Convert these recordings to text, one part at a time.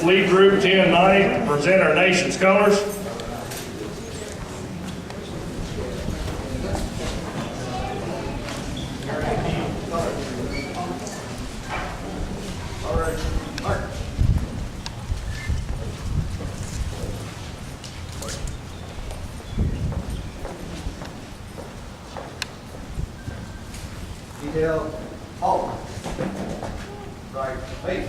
Lead Group 1090 to present our nation's colors. Detail, halt. Right, wait.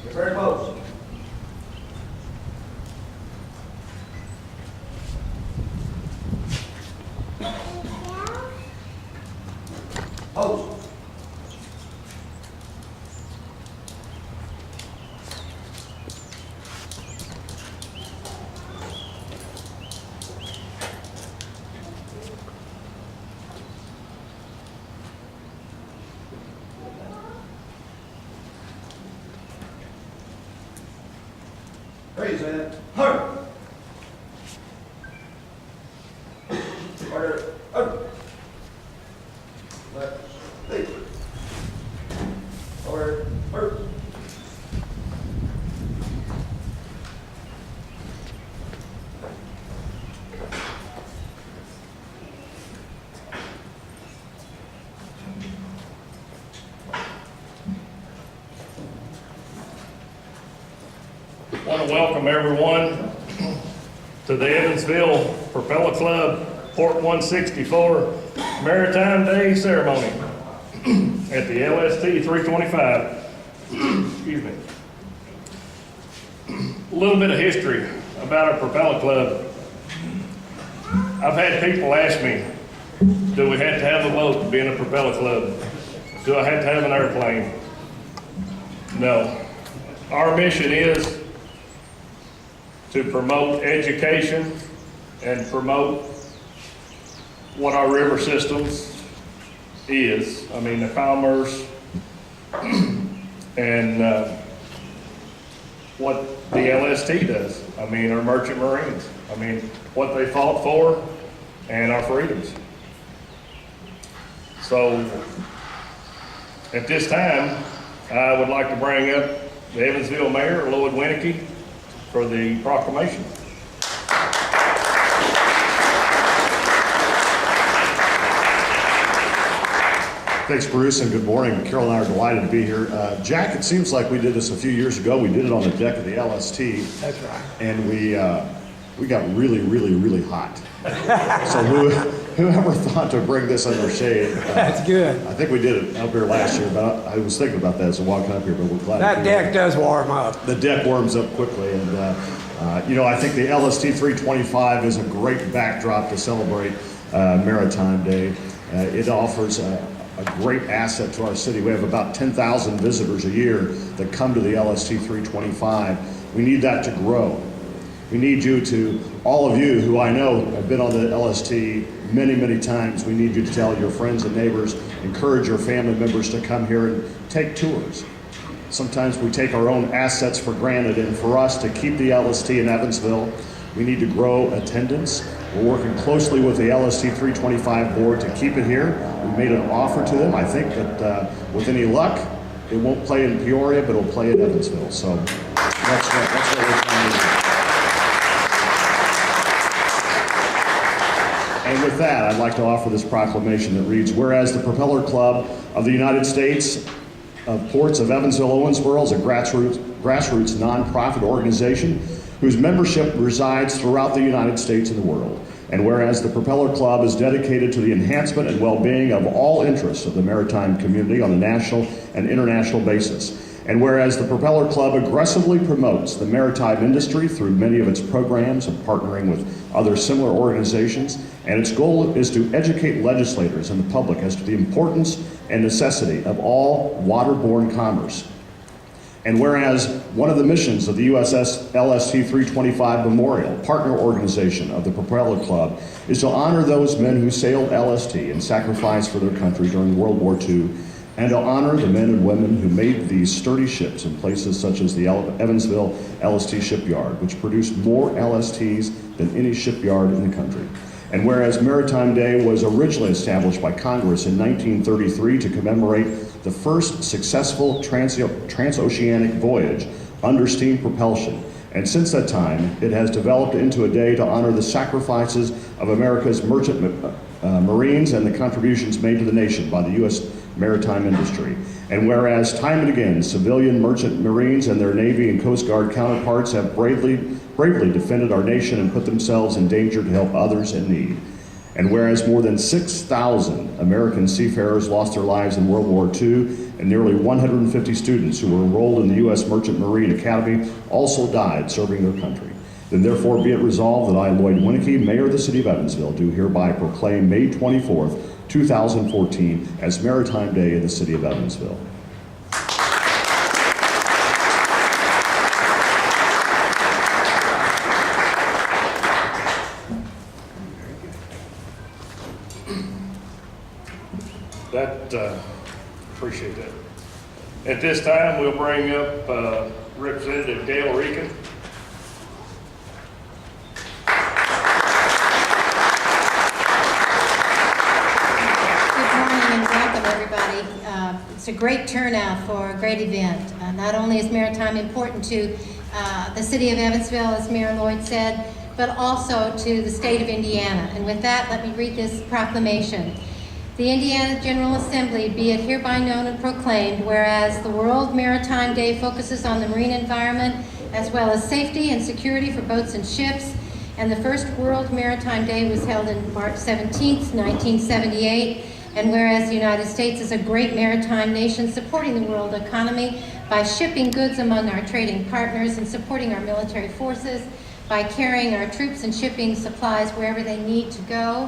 Get very close. Pose. Raise that. Hard. Harder. Up. Left. Lead. Forward. Hard. I want to welcome everyone to the Evansville Propeller Club Port 164 Maritime Day ceremony at the LST 325. Excuse me. A little bit of history about our Propeller Club. I've had people ask me, do we have to have a boat to be in a Propeller Club? Do I have to have an airplane? No. Our mission is to promote education and promote what our river systems is. I mean, the commerce and what the LST does. I mean, our merchant marines. I mean, what they fought for and our freedoms. So, at this time, I would like to bring up the Evansville Mayor, Lloyd Winnicky, for the proclamation. Thanks, Bruce, and good morning. Carol and I are delighted to be here. Jack, it seems like we did this a few years ago. We did it on the deck of the LST. That's right. And we got really, really, really hot. So whoever thought to bring this under shade? That's good. I think we did it up here last year, but I was thinking about that as I'm walking up here, but we're glad. That deck does warm up. The deck warms up quickly, and I think the LST 325 is a great backdrop to celebrate Maritime Day. It offers a great asset to our city. We have about 10,000 visitors a year that come to the LST 325. We need that to grow. We need you to, all of you who I know have been on the LST many, many times, we need you to tell your friends and neighbors, encourage your family members to come here and take tours. Sometimes we take our own assets for granted, and for us to keep the LST in Evansville, we need to grow attendance. We're working closely with the LST 325 board to keep it here. We made an offer to them. I think that with any luck, it won't play in Peoria, but it'll play in Evansville. So that's what we're trying to do. And with that, I'd like to offer this proclamation that reads, whereas the Propeller Club of the United States of Ports of Evansville, Owensboro is a grassroots nonprofit organization whose membership resides throughout the United States and the world. And whereas the Propeller Club is dedicated to the enhancement and well-being of all interests of the maritime community on a national and international basis. And whereas the Propeller Club aggressively promotes the maritime industry through many of its programs and partnering with other similar organizations, and its goal is to educate legislators and the public as to the importance and necessity of all waterborne commerce. And whereas one of the missions of the USS LST 325 Memorial, partner organization of the Propeller Club, is to honor those men who sailed LST and sacrificed for their country during World War II, and to honor the men and women who made these sturdy ships in places such as the Evansville LST shipyard, which produced more LSTs than any shipyard in the country. And whereas Maritime Day was originally established by Congress in 1933 to commemorate the first successful transoceanic voyage under steam propulsion, and since that time, it has developed into a day to honor the sacrifices of America's merchant Marines and the contributions made to the nation by the U.S. maritime industry. And whereas time and again, civilian merchant Marines and their Navy and Coast Guard counterparts have bravely defended our nation and put themselves in danger to help others in need. And whereas more than 6,000 American seafarers lost their lives in World War II, and nearly 150 students who were enrolled in the U.S. Merchant Marine Academy also died serving their country. Then therefore be it resolved that I, Lloyd Winnicky, Mayor of the City of Evansville, do hereby proclaim May 24th, 2014 as Maritime Day in the City of Evansville. Appreciate that. At this time, we'll bring up Representative Gail Reekin. Good morning and welcome, everybody. It's a great turnout for a great event. Not only is Maritime important to the city of Evansville, as Mayor Lloyd said, but also to the state of Indiana. And with that, let me read this proclamation. The Indiana General Assembly be it hereby known and proclaimed, whereas the World Maritime Day focuses on the marine environment as well as safety and security for boats and ships, and the first World Maritime Day was held on March 17th, 1978, and whereas the United States is a great maritime nation supporting the world economy by shipping goods among our trading partners and supporting our military forces by carrying our troops and shipping supplies wherever they need to go.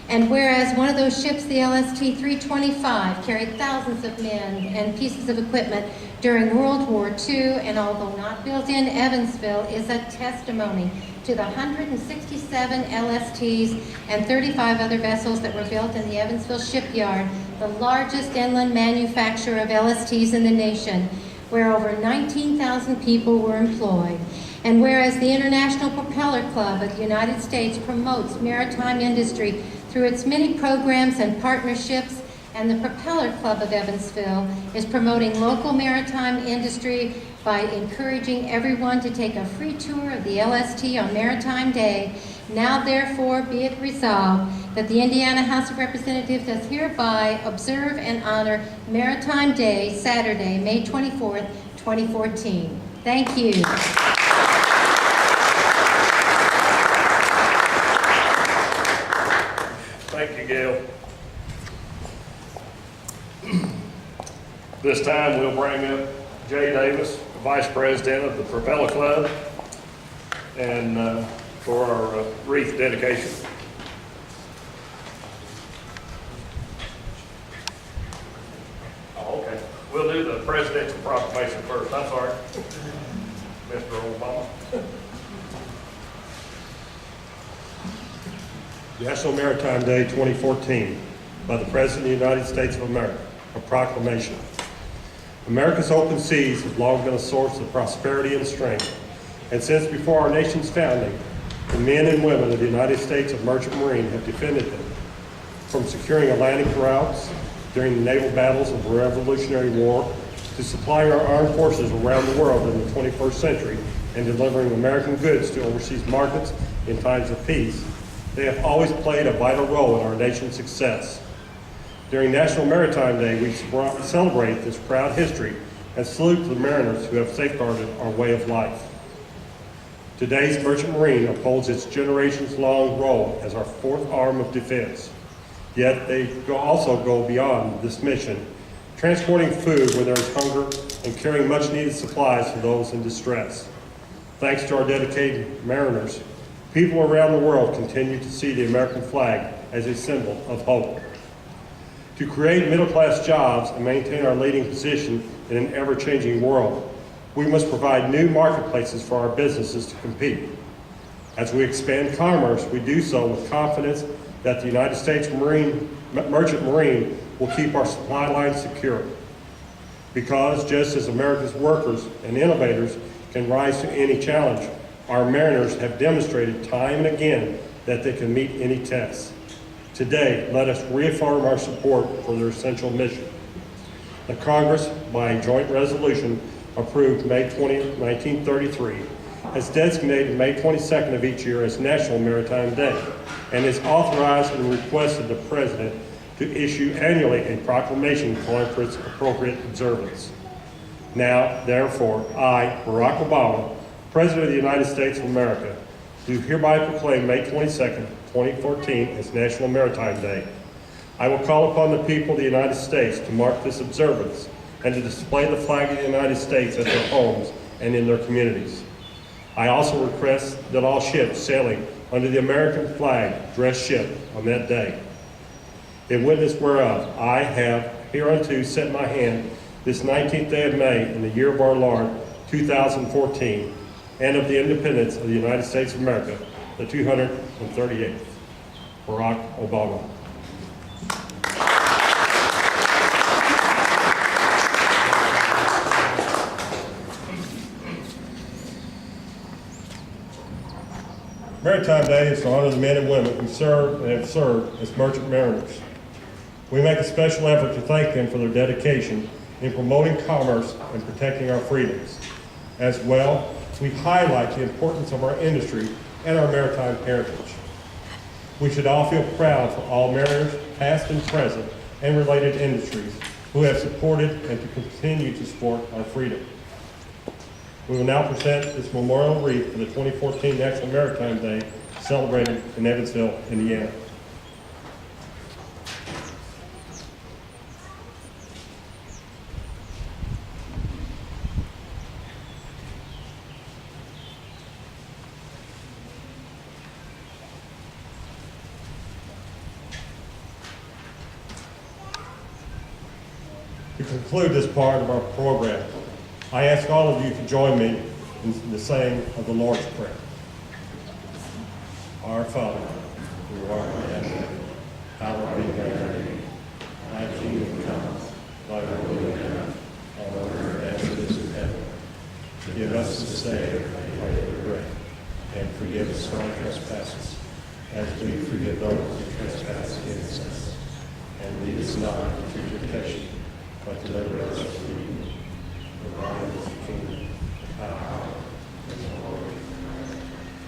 And whereas one of those ships, the LST-325, carried thousands of men and pieces of equipment during World War II, and although not built in Evansville, is a testimony to the 167 LSTs and 35 other vessels that were built in the Evansville shipyard, the largest inland manufacturer of LSTs in the nation, where over 19,000 people were employed. And whereas the International Propeller Club of the United States promotes maritime industry through its many programs and partnerships, and the Propeller Club of Evansville is promoting local maritime industry by encouraging everyone to take a free tour of the LST on Maritime Day. Now therefore be it resolved that the Indiana House of Representatives does hereby observe and honor Maritime Day, Saturday, May 24th, 2014. Thank you. Thank you, Gail. This time we'll bring up Jay Davis, Vice President of the Propeller Club, and for our wreath dedication. Oh, okay. We'll do the presidential proclamation first. I'm sorry, Mr. Obama. National Maritime Day 2014 by the President of the United States of America, a proclamation. America's open seas have long been a source of prosperity and strength, and since before our nation's founding, the men and women of the United States of Merchant Marine have defended them, from securing Atlantic routes during the naval battles of the Revolutionary War to supplying our armed forces around the world in the 21st century and delivering American goods to overseas markets in times of peace. They have always played a vital role in our nation's success. During National Maritime Day, we celebrate this proud history and salute the mariners who have safeguarded our way of life. Today's Merchant Marine upholds its generations-long role as our fourth arm of defense. Yet they also go beyond this mission, transporting food where there is hunger and carrying much-needed supplies to those in distress. Thanks to our dedicated mariners, people around the world continue to see the American flag as a symbol of hope. To create middle-class jobs and maintain our leading position in an ever-changing world, we must provide new marketplaces for our businesses to compete. As we expand commerce, we do so with confidence that the United States Merchant Marine will keep our supply lines secure. Because just as America's workers and innovators can rise to any challenge, our mariners have demonstrated time and again that they can meet any tests. Today, let us reaffirm our support for their essential mission. The Congress, by joint resolution, approved May 20, 1933, has designated May 22nd of each year as National Maritime Day, and has authorized and requested the President to issue annually a proclamation calling for its appropriate observance. Now, therefore, I, Barack Obama, President of the United States of America, do hereby proclaim May 22nd, 2014 as National Maritime Day. I will call upon the people of the United States to mark this observance and to display the flag of the United States at their homes and in their communities. I also request that all ships sailing under the American flag dress ship on that day. In witness whereof, I have hereunto set my hand this 19th day of May in the year of our Lord, 2014, and of the independence of the United States of America, the 238th. Barack Obama. Maritime Day is to honor the men and women who serve and have served as merchant mariners. We make a special effort to thank them for their dedication in promoting commerce and protecting our freedoms. As well, we highlight the importance of our industry and our maritime heritage. We should all feel proud for all mariners, past and present, and related industries who have supported and to continue to support our freedom. We will now present this memorial wreath for the 2014 National Maritime Day celebrated in Evansville, Indiana. To conclude this part of our program, I ask all of you to join me in the saying of the Lord's Prayer. Our Father, who art in heaven, hallowed be thy name. Thy kingdom come, thy will be done, on earth as it is in heaven. Give us this day our daily bread, and forgive us our trespasses, as we forgive those who trespass against us. And lead us not into temptation, but deliver us from evil. For thine is the kingdom, the power, and the glory.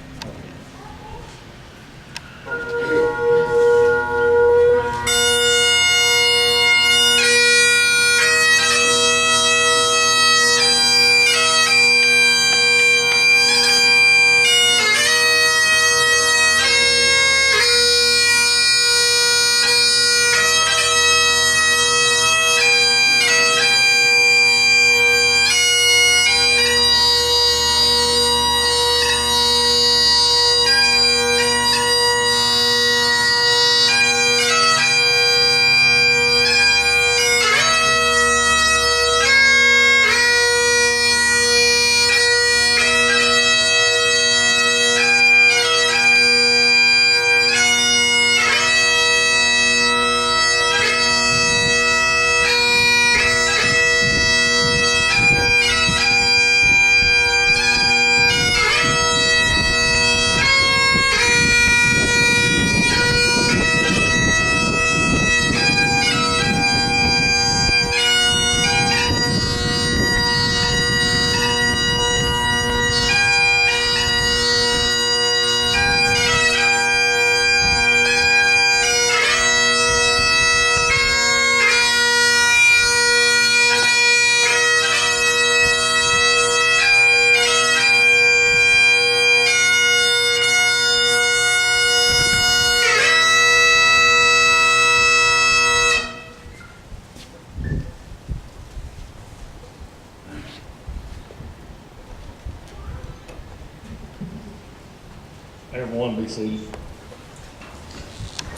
Everyone be seated.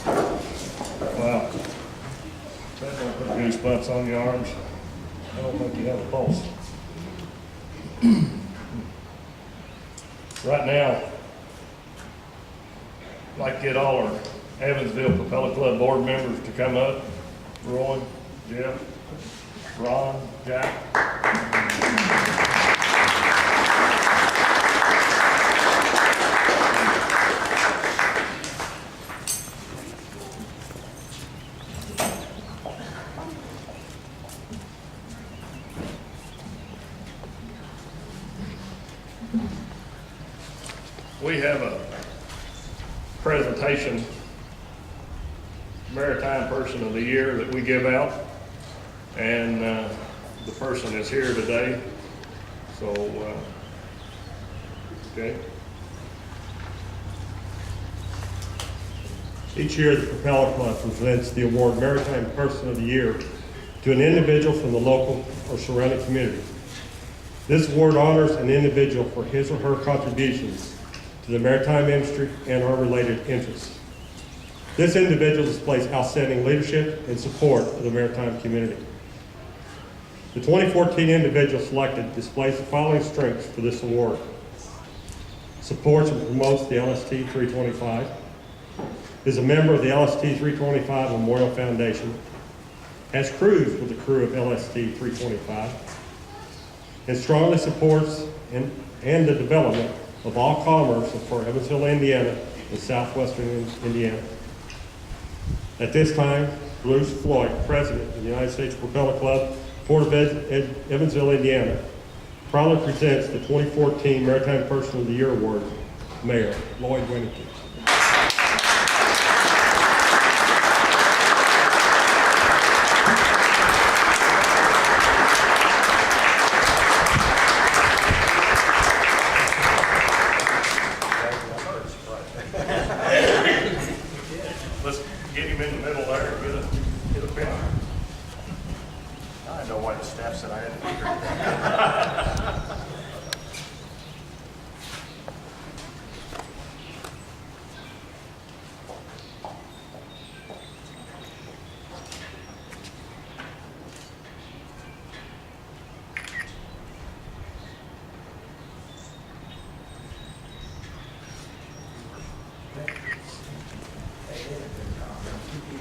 Wow. That don't put goosebumps on your arms. I don't think you have a pulse. Right now, I'd like to get all our Evansville Propeller Club board members to come up. Roy, Jeff, Ron, Jack. we have a presentation, Maritime Person of the Year, that we give out. And the person is here today. So, okay. Each year, the Propeller Club presents the award Maritime Person of the Year to an individual from the local or surrounding community. This award honors an individual for his or her contributions to the maritime industry and our related interests. This individual displays outstanding leadership and support of the maritime community. The 2014 individual selected displays the following strengths for this award: supports and promotes the LST 325, is a member of the LST 325 Memorial Foundation, has cruised with the crew of LST 325, and strongly supports and the development of all commerce for Evansville, Indiana, and southwestern Indiana. At this time, Bruce Floyd, President of the United States Propeller Club, Port of Evansville, Indiana, proudly presents the 2014 Maritime Person of the Year Award, Mayor Lloyd Winnington. Let's get him in the middle there and get a pin. I didn't know why the staff said I had to be here.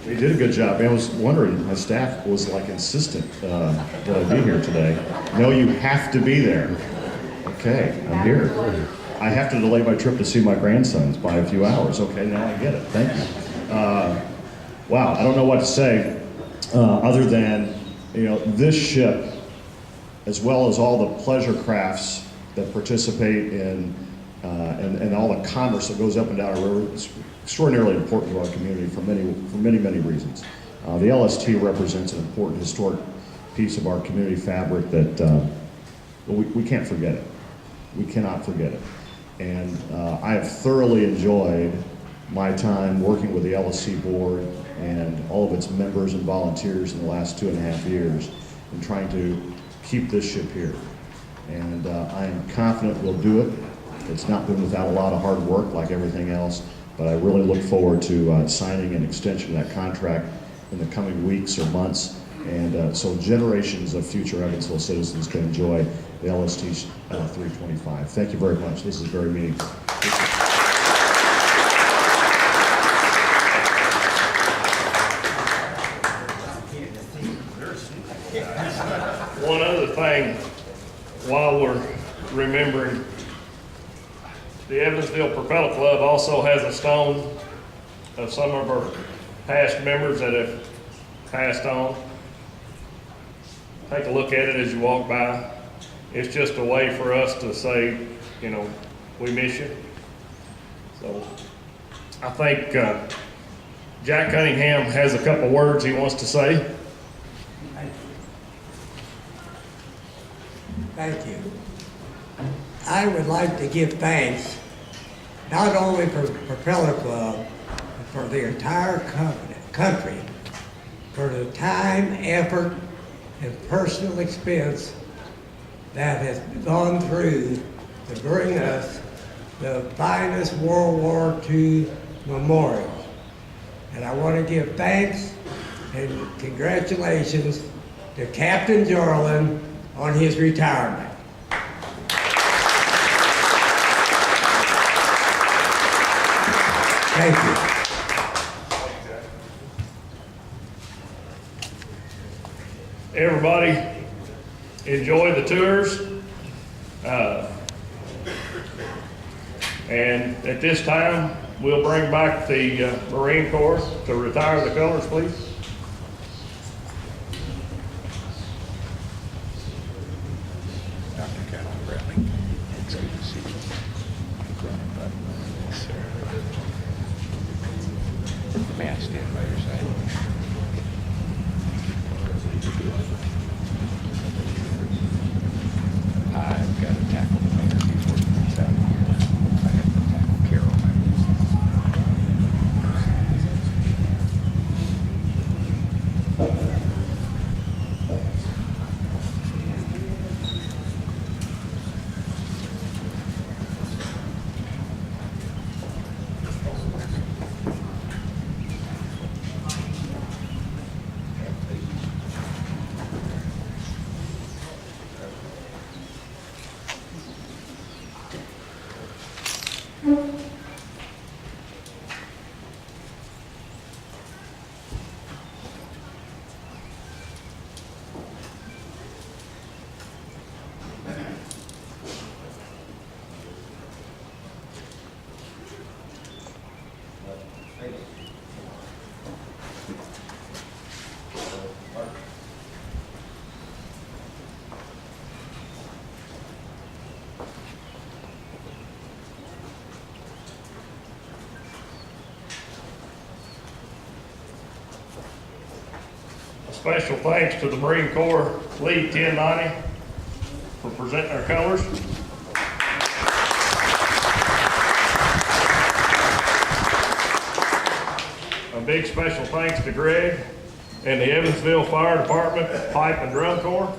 You did a good job. I was wondering, my staff was like insistent that I be here today. No, you have to be there. Okay, I'm here. I have to delay my trip to see my grandsons by a few hours. Okay, now I get it. Thank you. Wow, I don't know what to say other than, this ship, as well as all the pleasure crafts that participate in and all the commerce that goes up and down our river, is extraordinarily important to our community for many reasons. The LST represents an important historic piece of our community fabric that we can't forget it. We cannot forget it. And I have thoroughly enjoyed my time working with the LSC board and all of its members and volunteers in the last 2.5 years in trying to keep this ship here. And I am confident we'll do it. It's not been without a lot of hard work like everything else, but I really look forward to signing an extension of that contract in the coming weeks or months, and so generations of future Evansville citizens can enjoy the LST 325. Thank you very much. This is very meaningful. One other thing, while we're remembering, the Evansville Propeller Club also has a stone of some of our past members that have passed on. Take a look at it as you walk by. It's just a way for us to say, we miss you. So I think Jack Cunningham has a couple words he wants to say. Thank you. I would like to give thanks not only for Propeller Club, but for the entire country for the time, effort, and personal expense that has gone through to bring us the finest World War II memorial. And I want to give thanks and congratulations to Captain Jarlin on his retirement. Thank you. Everybody enjoy the tours. And at this time, we'll bring back the Marine Corps to retire the colors, please. special thanks to the Marine Corps Lead 1090 for presenting our colors. A big special thanks to Greg and the Evansville Fire Department Pipe and Drum Corps.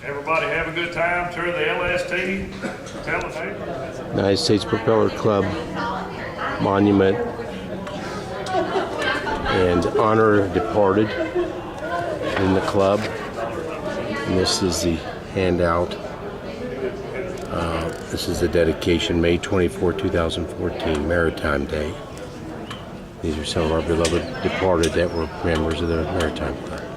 Everybody have a good time. Tour the LST. Tell the neighbors. United States Propeller Club monument and honor departed in the club. And this is the handout. This is the dedication, May 24, 2014, Maritime Day. These are some of our beloved departed that were members of the Maritime Club.